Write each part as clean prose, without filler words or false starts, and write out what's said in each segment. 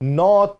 9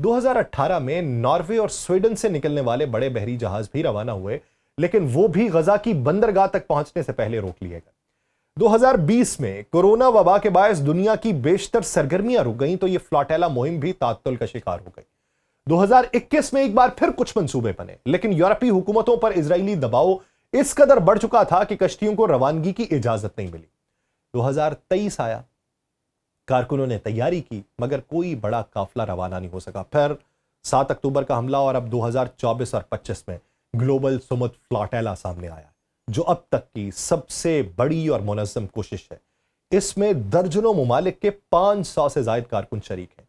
2018 میں ناروے اور سویڈن سے نکلنے والے بڑے بحری جہاز بھی روانہ ہوئے، لیکن وہ بھی غزہ کی بندرگاہ تک پہنچنے سے پہلے روک لیے گئے۔ 2020 میں کورونا وبا کے باعث دنیا کی بیشتر سرگرمیاں رک گئیں تو یہ فلاٹیلا مہم بھی تعطل کا شکار ہو گئی۔ 2021 میں ایک بار پھر کچھ منصوبے بنے، لیکن یورپی حکومتوں پر اسرائیلی دباؤ اس قدر بڑھ چکا تھا کہ کشتیوں کو روانگی کی اجازت نہیں ملی۔ 2023 آیا، کارکنوں نے تیاری کی، مگر کوئی بڑا قافلہ روانہ نہیں ہو سکا۔ پھر 7 اکتوبر کا حملہ اور اب 2024 اور 25 میں گلوبل سمت فلاٹیلا سامنے آیا، جو اب تک کی سب سے بڑی اور منظم کوشش ہے۔ اس میں درجنوں ممالک کے 500 سے زائد کارکن شریک ہیں۔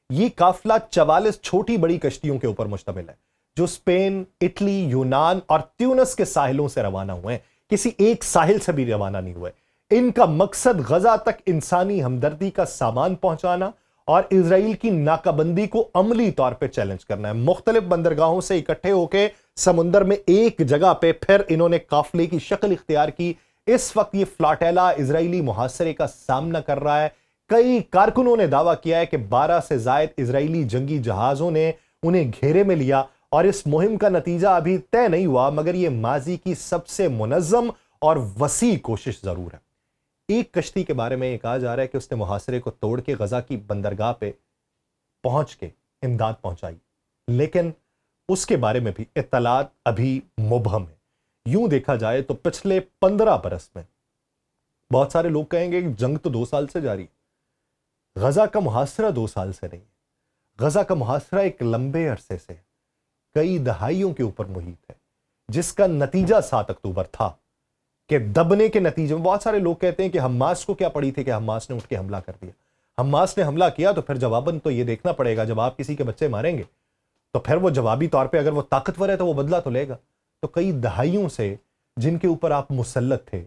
یہ قافلہ 44 چھوٹی بڑی کشتیوں کے اوپر مشتمل ہے، جو اسپین، اٹلی، یونان اور تیونس کے ساحلوں سے روانہ ہوئے ہیں، کسی ایک ساحل سے بھی روانہ نہیں ہوئے۔ ان کا مقصد غزہ تک انسانی ہمدردی کا سامان پہنچانا اور اسرائیل کی ناکہ بندی کو عملی طور پہ چیلنج کرنا ہے۔ مختلف بندرگاہوں سے اکٹھے ہو کے سمندر میں ایک جگہ پہ پھر انہوں نے قافلے کی شکل اختیار کی۔ اس وقت یہ فلاٹیلا اسرائیلی محاصرے کا سامنا کر رہا ہے۔ کئی کارکنوں نے دعویٰ کیا ہے کہ 12 سے زائد اسرائیلی جنگی جہازوں نے انہیں گھیرے میں لیا، اور اس مہم کا نتیجہ ابھی طے نہیں ہوا، مگر یہ ماضی کی سب سے منظم اور وسیع کوشش ضرور ہے۔ ایک کشتی کے بارے میں یہ کہا جا رہا ہے کہ اس نے محاصرے کو توڑ کے غزہ کی بندرگاہ پہ پہنچ کے امداد پہنچائی، لیکن اس کے بارے میں بھی اطلاعات ابھی مبہم ہیں۔ یوں دیکھا جائے تو پچھلے 15 برس میں بہت سارے لوگ کہیں گے کہ جنگ تو 2 سال سے جاری، غزہ کا محاصرہ 2 سال سے نہیں ہے۔ غزہ کا محاصرہ ایک لمبے عرصے سے، کئی دہائیوں کے اوپر محیط ہے، جس کا نتیجہ 7 اکتوبر تھا کہ دبنے کے نتیجے میں بہت سارے لوگ کہتے ہیں کہ حماس کو کیا پڑی تھی کہ حماس نے اٹھ کے حملہ کر دیا۔ حماس نے حملہ کیا تو پھر جواباً تو یہ دیکھنا پڑے گا، جب آپ کسی کے بچے ماریں گے تو پھر وہ جوابی طور پہ اگر وہ طاقتور ہے تو وہ بدلہ تو لے گا۔ تو کئی دہائیوں سے جن کے اوپر آپ مسلط تھے،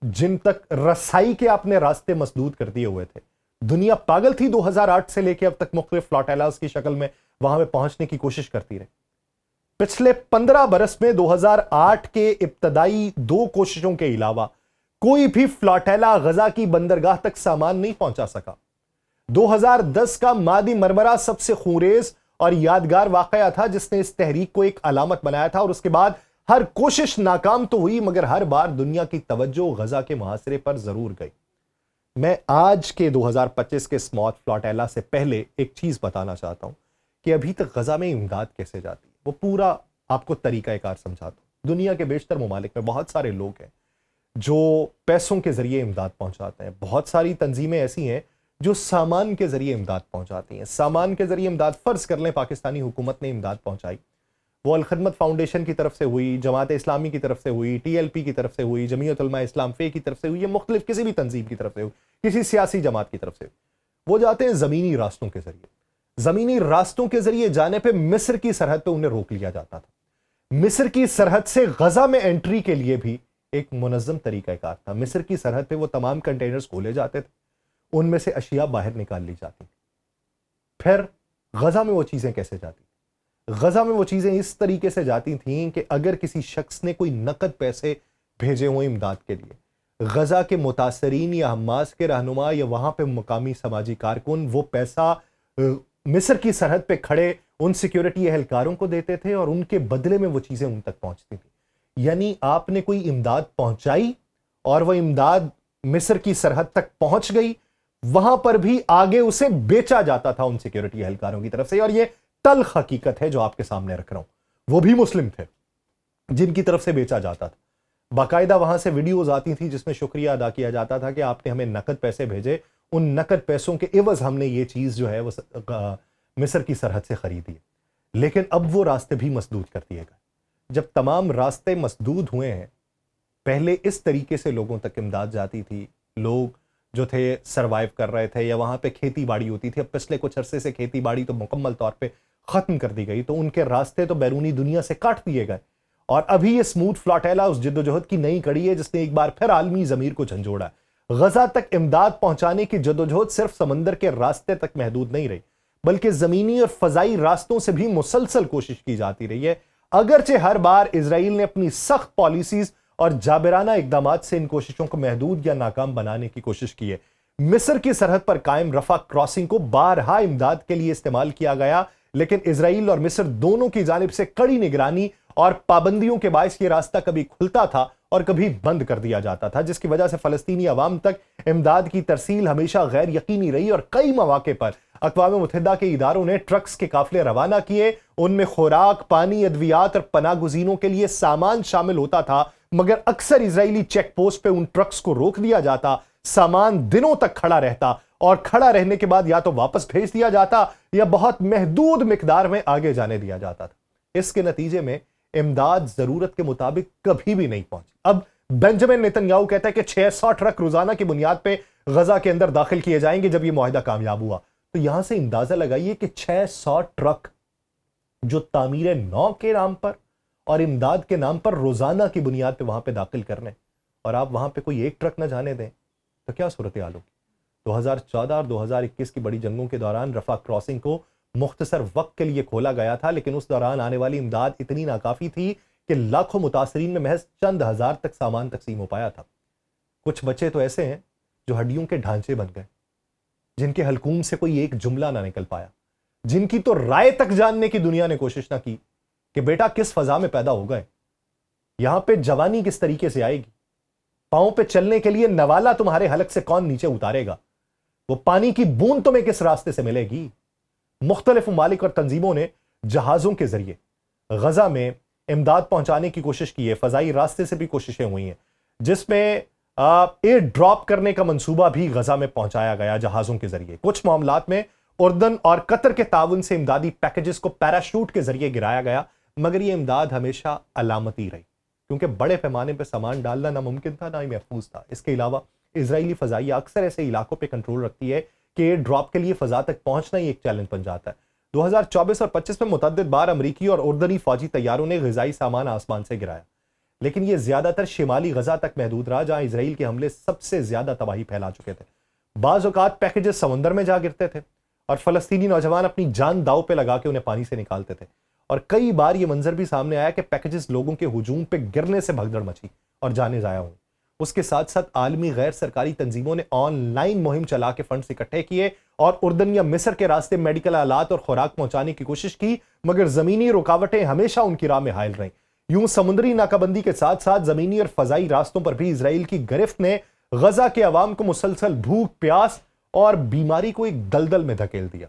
جن تک رسائی کے آپ نے راستے مسدود کر دیے ہوئے تھے، دنیا پاگل تھی 2008 سے لے کے اب تک مختلف فلاٹیلاز کی شکل میں وہاں پہ پہنچنے کی کوشش کرتی رہی۔ پچھلے 15 برس میں 2008 کے ابتدائی 2 کوششوں کے علاوہ کوئی بھی فلاٹیلا غزہ کی بندرگاہ تک سامان نہیں پہنچا سکا۔ 2010 کا مادی مرمرہ سب سے خونریز اور یادگار واقعہ تھا، جس نے اس تحریک کو ایک علامت بنایا تھا، اور اس کے بعد ہر کوشش ناکام تو ہوئی، مگر ہر بار دنیا کی توجہ غزہ کے محاصرے پر ضرور گئی۔ میں آج کے 2025 کے اسمارٹ فلاٹیلا سے پہلے ایک چیز بتانا چاہتا ہوں کہ ابھی تک غزہ میں امداد کیسے جاتی ہے، وہ پورا آپ کو طریقہ کار سمجھاتا ہوں۔ دنیا کے بیشتر ممالک میں بہت سارے لوگ ہیں جو پیسوں کے ذریعے امداد پہنچاتے ہیں، بہت ساری تنظیمیں ایسی ہیں جو سامان کے ذریعے امداد پہنچاتی ہیں۔ سامان کے ذریعے امداد فرض کر لیں پاکستانی حکومت نے امداد پہنچائی، وہ الخدمت فاؤنڈیشن کی طرف سے ہوئی، جماعت اسلامی کی طرف سے ہوئی، ٹی ایل پی کی طرف سے ہوئی، جمعیت علماء اسلام فے کی طرف سے ہوئی، یہ مختلف کسی بھی تنظیم کی طرف سے ہوئی، کسی سیاسی جماعت کی طرف سے ہوئی، وہ جاتے ہیں زمینی راستوں کے ذریعے۔ زمینی راستوں کے ذریعے جانے پہ مصر کی سرحد پہ انہیں روک لیا جاتا تھا۔ مصر کی سرحد سے غزہ میں انٹری کے لیے بھی ایک منظم طریقہ کار تھا۔ مصر کی سرحد پہ وہ تمام کنٹینرز کھولے جاتے تھے، ان میں سے اشیاء باہر نکال لی جاتی تھی۔ پھر غزہ میں وہ چیزیں کیسے جاتی تھیں؟ غزہ میں وہ چیزیں اس طریقے سے جاتی تھیں کہ اگر کسی شخص نے کوئی نقد پیسے بھیجے ہوئے امداد کے لیے، غزہ کے متاثرین یا حماس کے رہنما یا وہاں پہ مقامی سماجی کارکن وہ پیسہ مصر کی سرحد پہ کھڑے ان سیکیورٹی اہلکاروں کو دیتے تھے، اور ان کے بدلے میں وہ چیزیں ان تک پہنچتی تھیں۔ یعنی آپ نے کوئی امداد پہنچائی اور وہ امداد مصر کی سرحد تک پہنچ گئی، وہاں پر بھی آگے اسے بیچا جاتا تھا ان سیکیورٹی اہلکاروں کی طرف سے۔ اور یہ تلخ حقیقت ہے جو آپ کے سامنے رکھ رہا ہوں، وہ بھی مسلم تھے جن کی طرف سے بیچا جاتا تھا۔ باقاعدہ وہاں سے ویڈیوز آتی تھیں جس میں شکریہ ادا کیا جاتا تھا کہ آپ نے ہمیں نقد پیسے بھیجے، ان نقد پیسوں کے عوض ہم نے یہ چیز جو ہے وہ مصر کی سرحد سے خریدی ہے۔ لیکن اب وہ راستے بھی مسدود کر دیے گئے۔ جب تمام راستے مسدود ہوئے ہیں، پہلے اس طریقے سے لوگوں تک امداد جاتی تھی، لوگ جو تھے سروائیو کر رہے تھے، یا وہاں پہ کھیتی باڑی ہوتی تھی۔ اب پچھلے کچھ عرصے سے کھیتی باڑی تو مکمل طور پہ ختم کر دی گئی، تو ان کے راستے تو بیرونی دنیا سے کاٹ دیے گئے۔ اور ابھی یہ اسموتھ فلاٹیلا اس جدوجہد کی نئی کڑی ہے جس نے ایک بار پھر عالمی ضمیر کو جھنجھوڑا ہے۔ غزہ تک امداد پہنچانے کی جدوجہد صرف سمندر کے راستے تک محدود نہیں رہی، بلکہ زمینی اور فضائی راستوں سے بھی مسلسل کوشش کی جاتی رہی ہے۔ اگرچہ ہر بار اسرائیل نے اپنی سخت پالیسیز اور جابرانہ اقدامات سے ان کوششوں کو محدود یا ناکام بنانے کی کوشش کی ہے۔ مصر کی سرحد پر قائم رفح کراسنگ کو بارہا امداد کے لیے استعمال کیا گیا، لیکن اسرائیل اور مصر دونوں کی جانب سے کڑی نگرانی اور پابندیوں کے باعث یہ راستہ کبھی کھلتا تھا اور کبھی بند کر دیا جاتا تھا، جس کی وجہ سے فلسطینی عوام تک امداد کی ترسیل ہمیشہ غیر یقینی رہی اور کئی مواقع پر اقوام متحدہ کے اداروں نے ٹرکس کے قافلے روانہ کیے، ان میں خوراک، پانی، ادویات اور پناہ گزینوں کے لیے سامان شامل ہوتا تھا، مگر اکثر اسرائیلی چیک پوسٹ پہ ان ٹرکس کو روک دیا جاتا، سامان دنوں تک کھڑا رہتا اور کھڑا رہنے کے بعد یا تو واپس بھیج دیا جاتا یا بہت محدود مقدار میں آگے جانے دیا جاتا تھا۔ اس کے نتیجے میں امداد ضرورت کے مطابق کبھی بھی نہیں پہنچی۔ اب بنجمن نیتن یاہو کہتا ہے کہ 600 ٹرک روزانہ کی بنیاد پہ غزہ کے اندر داخل کیے جائیں گے جب یہ معاہدہ کامیاب ہوا۔ تو یہاں سے اندازہ لگائیے کہ 600 ٹرک جو تعمیر نو کے نام پر اور امداد کے نام پر روزانہ کی بنیاد پہ وہاں پہ داخل کرنے، اور آپ وہاں پہ کوئی ایک ٹرک نہ جانے دیں تو کیا صورتحال ہوگی؟ 2014 اور 2021 کی بڑی جنگوں کے دوران رفح کراسنگ کو مختصر وقت کے لیے کھولا گیا تھا، لیکن اس دوران آنے والی امداد اتنی ناکافی تھی کہ لاکھوں متاثرین میں محض چند ہزار تک سامان تقسیم ہو پایا تھا۔ کچھ بچے تو ایسے ہیں جو ہڈیوں کے ڈھانچے بن گئے، جن کے حلقوم سے کوئی ایک جملہ نہ نکل پایا، جن کی تو رائے تک جاننے کی دنیا نے کوشش نہ کی کہ بیٹا کس فضا میں پیدا ہو گئے، یہاں پہ جوانی کس طریقے سے آئے گی، پاؤں پہ چلنے کے لیے نوالا تمہارے حلق سے کون نیچے اتارے گا، وہ پانی کی بوند تمہیں کس راستے سے ملے گی۔ مختلف ممالک اور تنظیموں نے جہازوں کے ذریعے غزہ میں امداد پہنچانے کی کوشش کی ہے، فضائی راستے سے بھی کوششیں ہوئی ہیں، جس میں ایئر ڈراپ کرنے کا منصوبہ بھی غزہ میں پہنچایا گیا جہازوں کے ذریعے۔ کچھ معاملات میں اردن اور قطر کے تعاون سے امدادی پیکجز کو پیراشوٹ کے ذریعے گرایا گیا، مگر یہ امداد ہمیشہ علامتی رہی، کیونکہ بڑے پیمانے پہ سامان ڈالنا ناممکن تھا، نہ ہی محفوظ تھا۔ اس کے علاوہ اسرائیلی فضائیہ اکثر ایسے علاقوں پہ کنٹرول رکھتی ہے کہ ایئر ڈراپ کے لیے فضا تک پہنچنا ہی ایک چیلنج بن جاتا ہے۔ 2024 اور 25 میں متعدد بار امریکی اور اردنی فوجی طیاروں نے غذائی سامان آسمان سے گرایا، لیکن یہ زیادہ تر شمالی غزہ تک محدود رہا، جہاں اسرائیل کے حملے سب سے زیادہ تباہی پھیلا چکے تھے۔ بعض اوقات پیکجز سمندر میں جا گرتے تھے اور فلسطینی نوجوان اپنی جان داؤ پہ لگا کے انہیں پانی سے نکالتے تھے، اور کئی بار یہ منظر بھی سامنے آیا کہ پیکجز لوگوں کے ہجوم پہ گرنے سے بھگدڑ مچی اور جانیں ضائع ہوئیں۔ اس کے ساتھ ساتھ عالمی غیر سرکاری تنظیموں نے آن لائن مہم چلا کے فنڈز اکٹھے کیے اور اردن یا مصر کے راستے میڈیکل آلات اور خوراک پہنچانے کی کوشش کی، مگر زمینی رکاوٹیں ہمیشہ ان کی راہ میں حائل رہیں۔ یوں سمندری ناکہ بندی کے ساتھ ساتھ زمینی اور فضائی راستوں پر بھی اسرائیل کی گرفت نے غزہ کے عوام کو مسلسل بھوک، پیاس اور بیماری کو ایک دلدل میں دھکیل دیا۔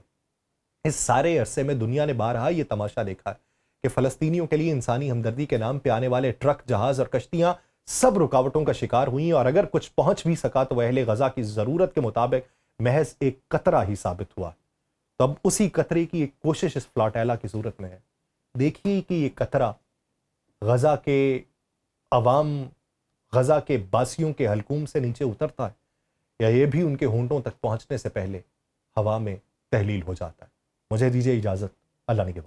اس سارے عرصے میں دنیا نے بارہا یہ تماشا دیکھا ہے کہ فلسطینیوں کے لیے انسانی ہمدردی کے نام پہ آنے والے ٹرک، جہاز اور کشتیاں سب رکاوٹوں کا شکار ہوئیں، اور اگر کچھ پہنچ بھی سکا تو وہ اہل غزہ کی ضرورت کے مطابق محض ایک قطرہ ہی ثابت ہوا۔ تو اب اسی قطرے کی ایک کوشش اس فلاٹیلا کی صورت میں ہے۔ دیکھیے کہ یہ قطرہ غزہ کے عوام، غزہ کے باسیوں کے حلقوم سے نیچے اترتا ہے، یا یہ بھی ان کے ہونٹوں تک پہنچنے سے پہلے ہوا میں تحلیل ہو جاتا ہے۔ مجھے دیجیے اجازت، اللہ نگہبان۔